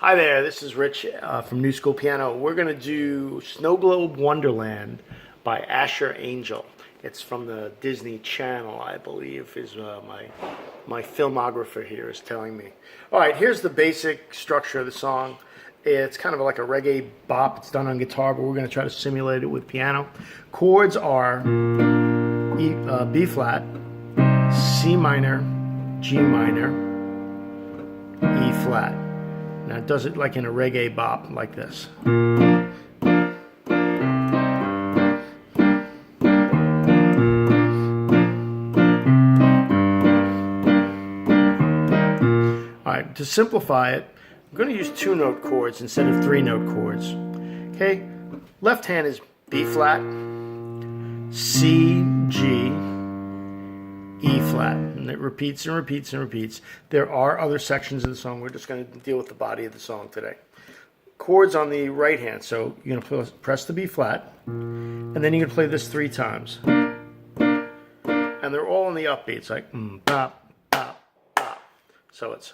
Hi there, this is Rich from NewSchoolPiano. We're going to do Snowglobe Wonderland by Asher Angel. It's from the Disney Channel, I believe, is my filmographer here is telling me. All right, here's the basic structure of the song. It's kind of like a reggae bop. It's done on guitar, but we're going to try to simulate it with piano. Chords are B flat, C minor, G minor, E flat. Now it does it like in a reggae bop, like this. Alright, to simplify it, I'm going to use 2-note chords instead of 3-note chords. Okay, left hand is B flat, C, G, E flat, and it repeats and repeats and repeats. There are other sections of the song. We're just going to deal with the body of the song today. Chords on the right hand, so you're going to press the B flat, and then you're going to play this 3 times. And they're all in the upbeats, like bop, bop, bop. So it's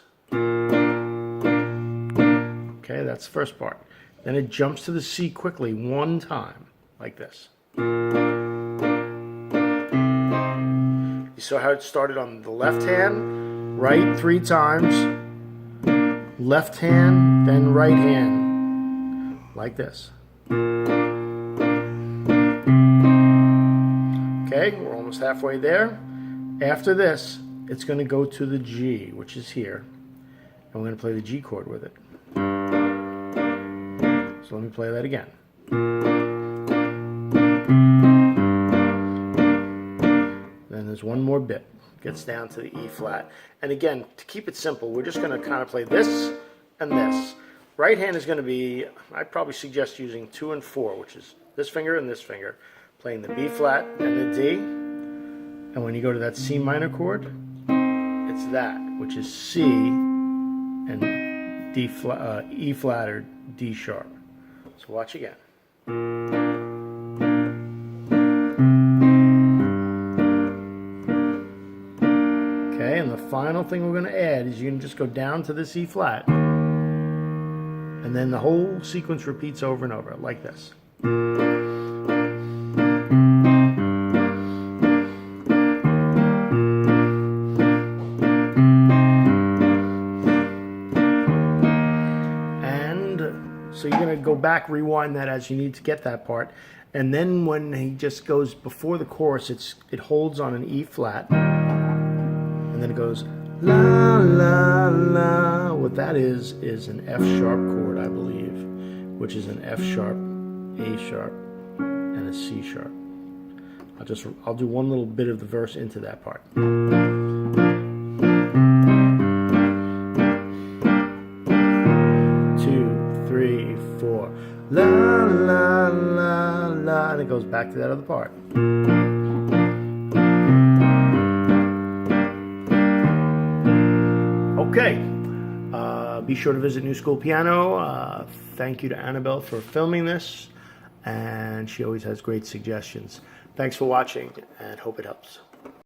okay, that's the first part. Then it jumps to the C quickly 1 time, like this. You saw how it started on the left hand, right 3 times, left hand, then right hand, like this. Okay, we're almost halfway there. After this, it's going to go to the G, which is here, and we're going to play the G chord with it. So let me play that again. Then there's one more bit. Gets down to the E flat. And again, to keep it simple, we're just going to kind of play this and this. Right hand is going to be, I'd probably suggest using 2 and 4, which is this finger and this finger. Playing the B flat and the D. And when you go to that C minor chord, it's that, which is C and D flat, E flat or D sharp. So watch again. Okay, and the final thing we're going to add is you can just go down to this E flat, and then the whole sequence repeats over and over, like this. So you're going to go back, rewind that as you need to get that part. And then when he just goes before the chorus, it holds on an E flat. And then it goes la, la, la. What that is an F sharp chord, I believe, which is an F sharp, A sharp, and a C sharp. I'll do one little bit of the verse into that part. 3, 4, la, la, la, la, and it goes back to that other part. Okay, be sure to visit NewSchoolPiano. Thank you to Annabelle for filming this, and she always has great suggestions. Thanks for watching, and hope it helps.